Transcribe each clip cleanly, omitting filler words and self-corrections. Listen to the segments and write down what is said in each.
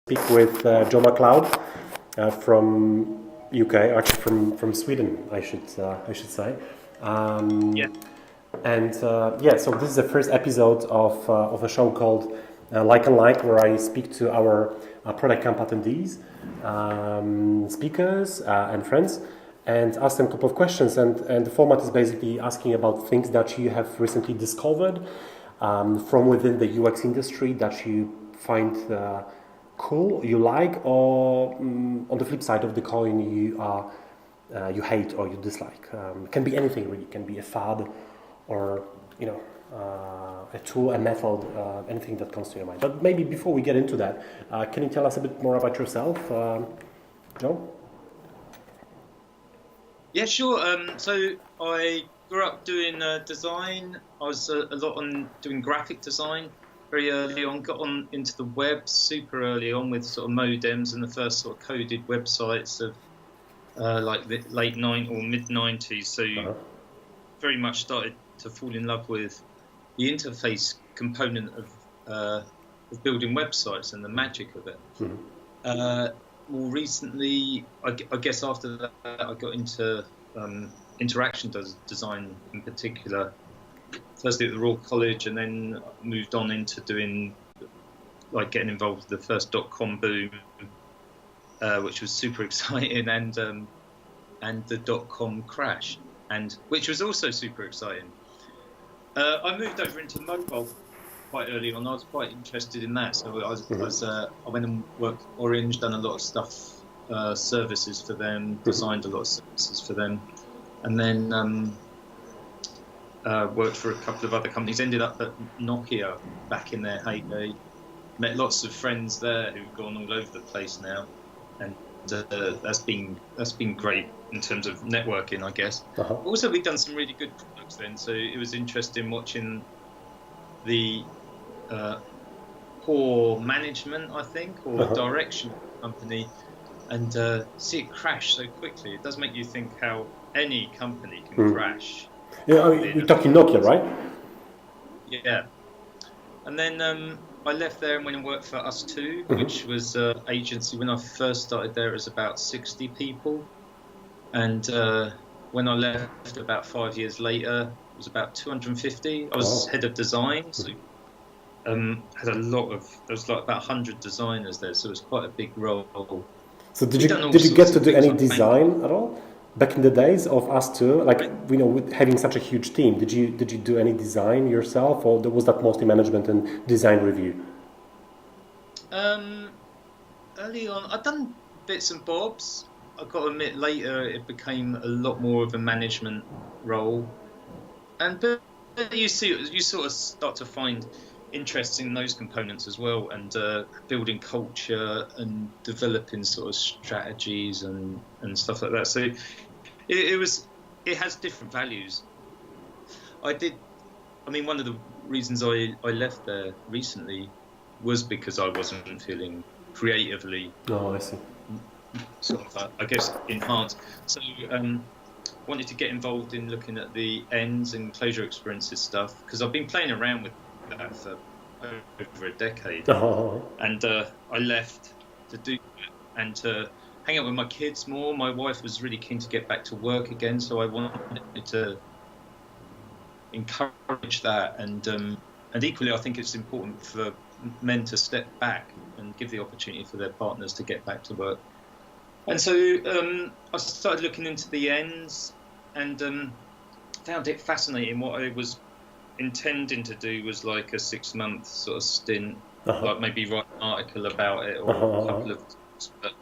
Speak with Joe Macleod from UK, actually from Sweden, I should say. Yeah. And so this is the first episode of a show called Like and Like, where I speak to our Product Camp attendees, speakers, and friends, and ask them a couple of questions. And the format is basically asking about things that you have recently discovered from within the UX industry that you find cool, you like, or on the flip side of the coin, you hate or you dislike. It can be anything really. It can be a fad, or a tool, a method, anything that comes to your mind. But maybe before we get into that, can you tell us a bit more about yourself, Joe? Yeah, sure. So I grew up doing design. I was a lot on doing graphic design very early on. Got on into the web super early on with sort of modems and the first sort of coded websites of like the late or mid 90s. So very much started to fall in love with the interface component of building websites and the magic of it. More recently, I guess after that, I got into interaction design in particular. Firstly at the Royal College, and then moved on into doing, getting involved with the first .com boom, which was super exciting, and the .com crash, and which was also super exciting. I moved over into mobile quite early on. I was quite interested in that, so I went and worked for Orange, done a lot of stuff, services for them, designed a lot of services for them, and then worked for a couple of other companies. Ended up at Nokia back in their heyday. Met lots of friends there who've gone all over the place now, and that's been great in terms of networking, I guess. Also, we've done some really good products then, so it was interesting watching the poor management, I think, or direction of the company, and see it crash so quickly. It does make you think how any company can crash. Yeah, we're talking Nokia, right? Yeah. And then I left there and went and worked for Us2, which was an agency. When I first started there, it was about 60 people. And when I left about 5 years later, it was about 250. I was head of design, so had a lot of, there was like about 100 designers there, so it was quite a big role. So did you get to do any design at all? Back in the days of Us2, with having such a huge team, did you do any design yourself, or was that mostly management and design review? Early on, I've done bits and bobs. I've got to admit, later it became a lot more of a management role, but you sort of start to find interest in those components as well, and building culture and developing sort of strategies and stuff like that. So it has different values. One of the reasons I left there recently was because I wasn't feeling creatively. Oh, I see. Sort of, I guess, enhanced. So wanted to get involved in looking at the ends and closure experiences stuff, because I've been playing around with that for over a decade, and I left to do that and to hang out with my kids more. My wife was really keen to get back to work again, so I wanted to encourage that, and equally I think it's important for men to step back and give the opportunity for their partners to get back to work. And so I started looking into the ends, and found it fascinating. What I was intending to do was like a 6-month sort of stint, like maybe write an article about it, or a couple of, but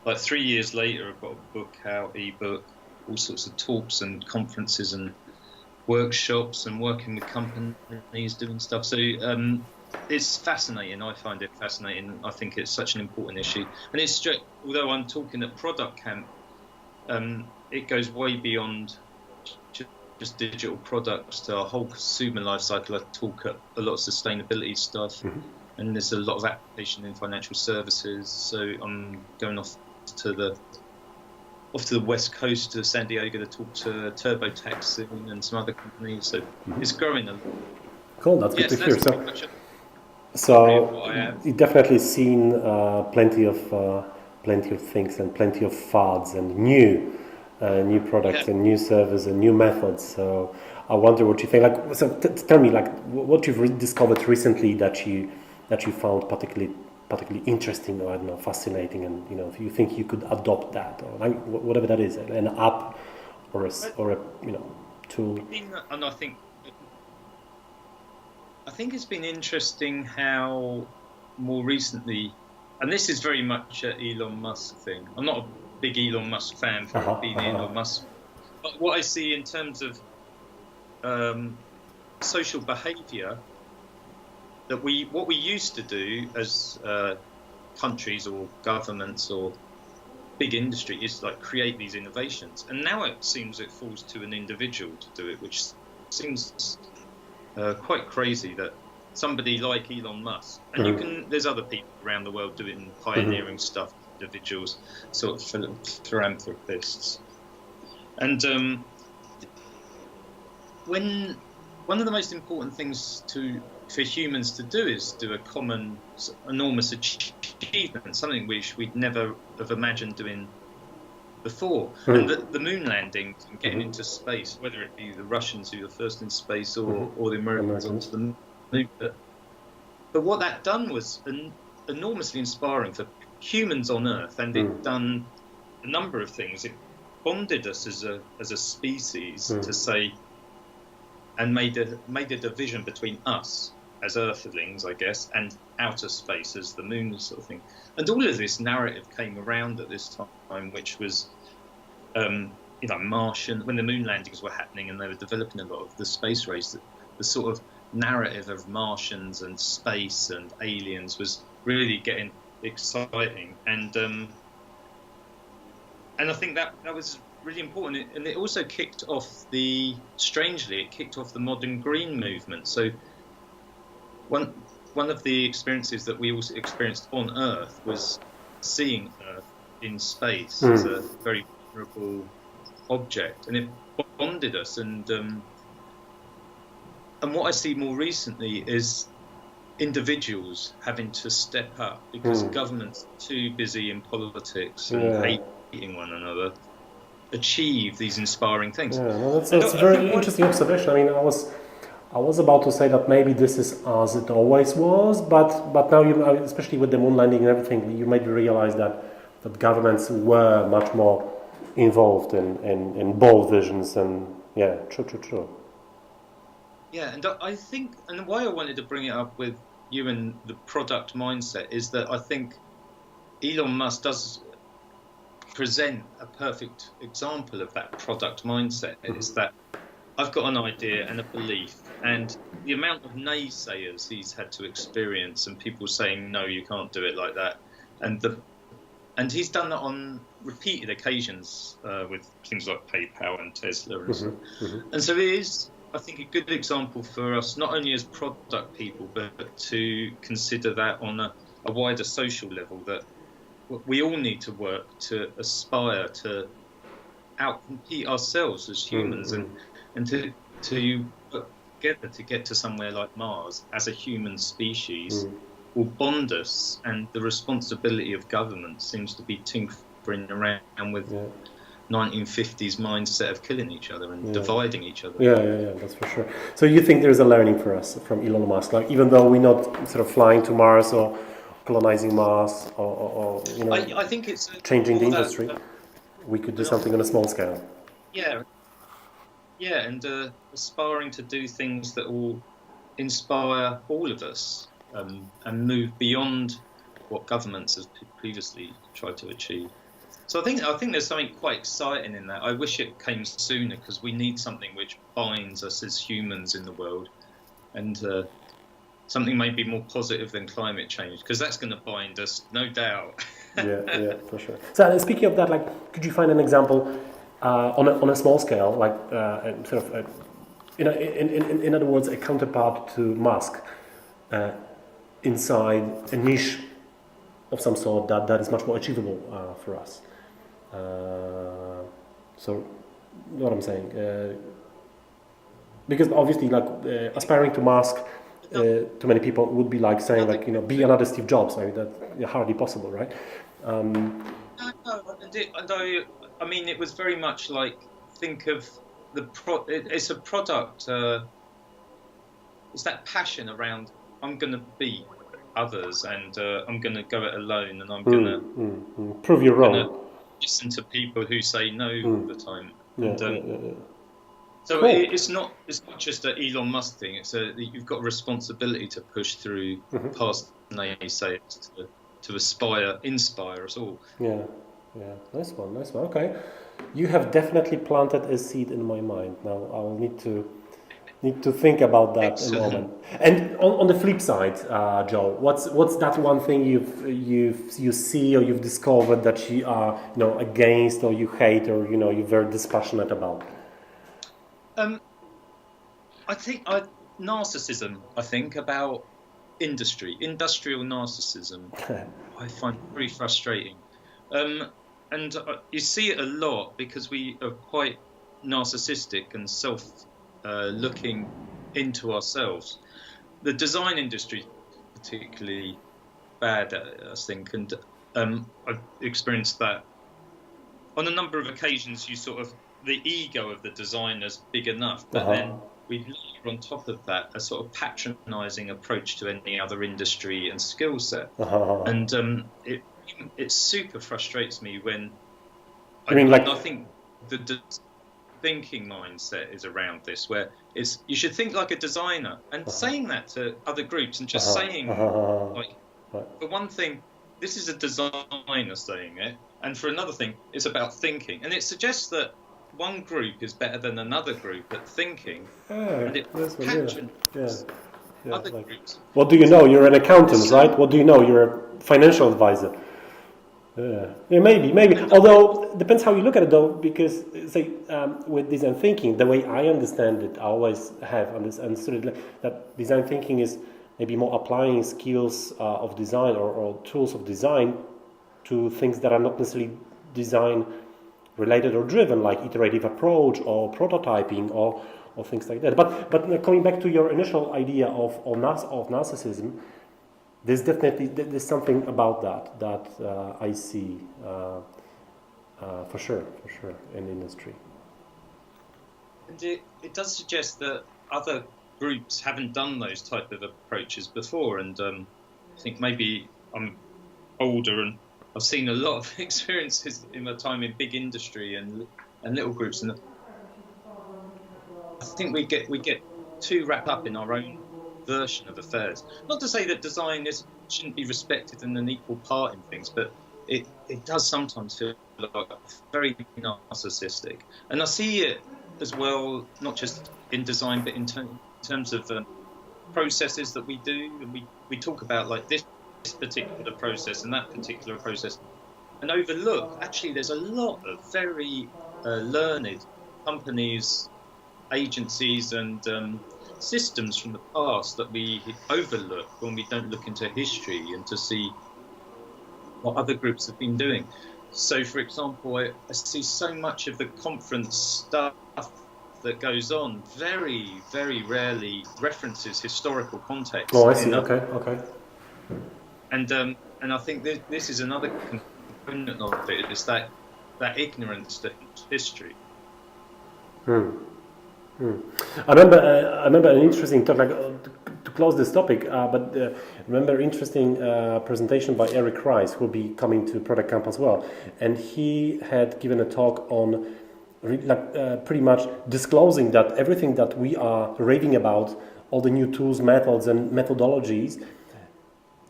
like 3 years later I've got a book out, ebook, all sorts of talks and conferences and workshops, and working with companies doing stuff. So it's fascinating. I find it fascinating. I think it's such an important issue, and it's although I'm talking at Product Camp, it goes way beyond just digital products to a whole consumer life cycle. I talk a lot of sustainability stuff, and there's a lot of application in financial services. So I'm going off to the west coast to San Diego to talk to TurboTax and some other companies. So it's growing a lot. Cool, that's good to hear. So summary of what I So have. you definitely seen plenty of things and plenty of fads and new Yeah. products and new servers and new methods. So I wonder what you think. Like, so tell me, like, what you've discovered recently that you found particularly interesting, or I don't know, fascinating, and if you think you could adopt that, or like whatever that is, an app or a tool. And I think it's been interesting how more recently, and this is very much an Elon Musk thing. I'm not a big Elon Musk fan for Uh-huh, it being uh-huh. Elon Musk, but what I see in terms of um, social behaviour, that what we used to do as countries or governments or big industry is like create these innovations, and now it seems it falls to an individual to do it, which seems quite crazy that somebody like Elon Musk, and there's other people around the world doing pioneering stuff, individuals, sort of philanthropists, and when one of the most important things for humans to do is do a common enormous achievement, something which we'd never have imagined doing before. And the moon landing and getting into space, whether it be the Russians who were first in space or the Americans onto Americans. the moon. But what that done was enormously inspiring for humans on Earth, and it done a number of things. It bonded us as a species to say, and made a division between us as Earthlings, I guess, and outer space as the moon, sort of thing. And all of this narrative came around at this time, which was, Martian, when the moon landings were happening and they were developing a lot of the space race, the sort of narrative of Martians and space and aliens was really getting exciting. And I think that was really important. And it also strangely, it kicked off the modern green movement. So one of the experiences that we also experienced on Earth was seeing Earth in space as a very vulnerable object, and it bonded us. And what I see more recently is individuals having to step up because governments are too busy in politics and hating one another, achieve these inspiring things. Yeah, no, that's a very interesting observation. I mean, I was about to say that maybe this is as it always was, but now especially with the moon landing and everything, you made me realize that governments were much more involved in bold visions, and yeah, true. Yeah, and I think, and why I wanted to bring it up with you and the product mindset is that I think Elon Musk does present a perfect example of that product mindset. Is that I've got an idea and a belief, and the amount of naysayers he's had to experience, and people saying no, you can't do it like that, and he's done that on repeated occasions with things like PayPal and Tesla and stuff. And so it is, I think, a good example for us, not only as product people, but to consider that on a wider social level, that we all need to work to aspire to outcompete ourselves as humans, and to work together to get to somewhere like Mars as a human species will bond us. And the responsibility of government seems to be tinkering around with 1950s mindset of killing each other and dividing each other. Yeah, that's for sure. So you think there's a learning for us from Elon Musk, like even though we're not sort of flying to Mars or colonizing Mars or I think it's changing the industry, we could do something on a small scale. Yeah, and aspiring to do things that will inspire all of us, and move beyond what governments have previously tried to achieve. So I think there's something quite exciting in that. I wish it came sooner, because we need something which binds us as humans in the world, and something maybe more positive than climate change, because that's going to bind us, no doubt. yeah, for sure. So speaking of that, like, could you find an example on a small scale, like sort of, in other words, a counterpart to Musk inside a niche of some sort that is much more achievable for us. So, you know what I'm saying? Because obviously, like aspiring to Musk too many people would be like saying like, you know, be another Steve Jobs. I mean, that's hardly possible, right? No, I mean, it was very much like, think of it's a product. It's that passion around, I'm going to beat others, and I'm going to go it alone, and I'm going to prove you wrong. Listen to people who say no all the time. Yeah, and, So cool. it's not just an Elon Musk thing. You've got a responsibility to push through past naysayers to inspire us all. Yeah, nice one. Okay, you have definitely planted a seed in my mind. Now I'll need to think about that. Excellent. A moment. And on the flip side, Joe, what's that one thing you see or you've discovered that you are, you know, against, or you hate, or, you know, you're very dispassionate about? I think narcissism. I think about industrial narcissism. I find very frustrating, and you see it a lot because we are quite narcissistic and looking into ourselves. The design industry is particularly bad at it, I think, and I've experienced that on a number of occasions. The ego of the designer's big enough, but then we layer on top of that a sort of patronising approach to any other industry and skill set, and it super frustrates me when I think the thinking mindset is around this, where you should think like a designer, and saying that to other groups, and just saying like, for one thing, this is a designer saying it, and for another thing, it's about thinking, and it suggests that one group is better than another group at thinking, and it patrons other groups. What do you know? You're an accountant, right? What do you know? You're a financial advisor. Yeah, maybe. Although depends how you look at it, though, because say with design thinking, the way I understand it, I always have understood it, that design thinking is maybe more applying skills of design or tools of design to things that are not necessarily design related or driven, like iterative approach or prototyping or things like that. But coming back to your initial idea of narcissism, there's something about that I see for sure in the industry. And it does suggest that other groups haven't done those type of approaches before, and I think maybe I'm older and I've seen a lot of experiences in my time in big industry and little groups, and I think we get too wrapped up in our own version of affairs. Not to say that design shouldn't be respected and an equal part in things, but it does sometimes feel like very narcissistic. And I see it as well, not just in design, but in terms of processes that we do. And we talk about like this particular process and that particular process, and overlook, actually, there's a lot of very learned companies, agencies, and systems from the past that we overlook when we don't look into history and to see what other groups have been doing. So, for example, I see so much of the conference stuff that goes on very, very rarely references historical context. Oh, I see. Okay. And I think this is another component of it, is that ignorance to history. I remember an interesting talk, like to close this topic, but remember interesting presentation by Erik Rice, who will be coming to Product Camp as well, and he had given a talk on pretty much disclosing that everything that we are raving about, all the new tools, methods, and methodologies,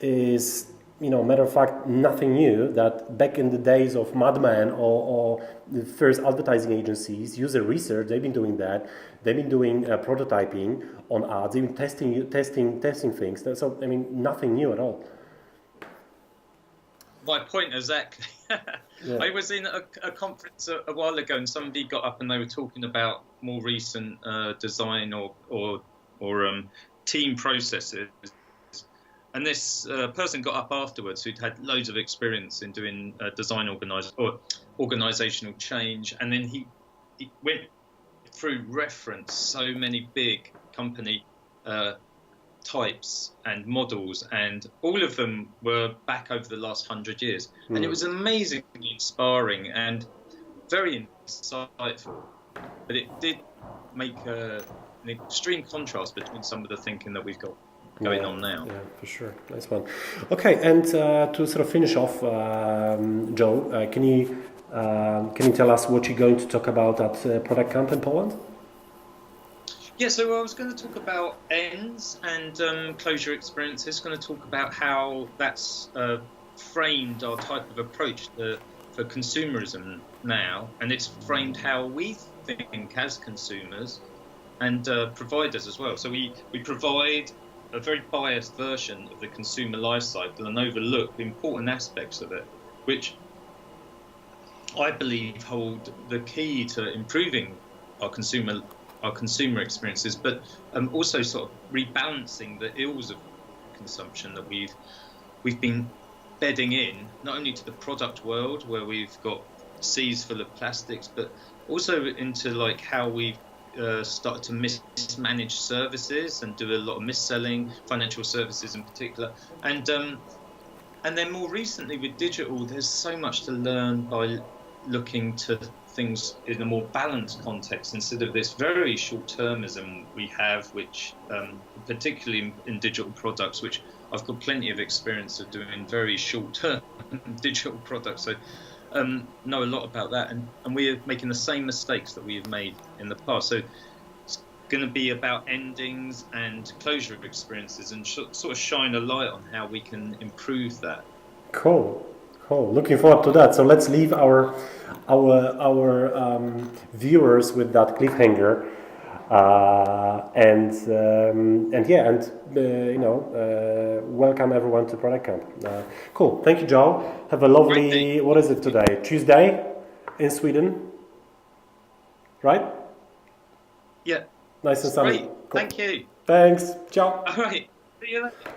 is, matter of fact, nothing new. That back in the days of Madman or the first advertising agencies, user research, they've been doing that. They've been doing prototyping on ads, even testing things. So, nothing new at all. My point exactly. Yeah. I was in a conference a while ago, and somebody got up and they were talking about more recent design or team processes. And this person got up afterwards who'd had loads of experience in doing design organizational change, and then he went through reference so many big company types and models, and all of them were back over the last 100 years. And it was amazingly inspiring and very insightful. But it did make an extreme contrast between some of the thinking that we've got going on now. Yeah, for sure. Nice one. Okay, and to sort of finish off, Joe, can you tell us what you're going to talk about at Product Camp in Poland? Yeah, so I was going to talk about ends and closure experiences. Going to talk about how that's framed our type of approach for consumerism now, and it's framed how we think as consumers and providers as well. So we provide a very biased version of the consumer life cycle and overlook important aspects of it, which I believe hold the key to improving our consumer experiences, but also sort of rebalancing the ills of consumption that we've been bedding in, not only to the product world where we've got seas full of plastics, but also into like how we've started to mismanage services and do a lot of mis-selling, financial services in particular, and then more recently with digital, there's so much to learn by looking to things in a more balanced context instead of this very short-termism we have, which particularly in digital products, which I've got plenty of experience of doing very short-term digital products, so know a lot about that, and we're making the same mistakes that we have made in the past. So it's going to be about endings and closure experiences and sort of shine a light on how we can improve that. Cool. Looking forward to that. So let's leave our viewers with that cliffhanger, welcome everyone to Product Camp. Cool. Thank you, Joe. Have a lovely. What is it today? Tuesday in Sweden, right? Yeah. Nice and sunny. Great. Cool. Thank you. Thanks. Ciao. All right. See you later.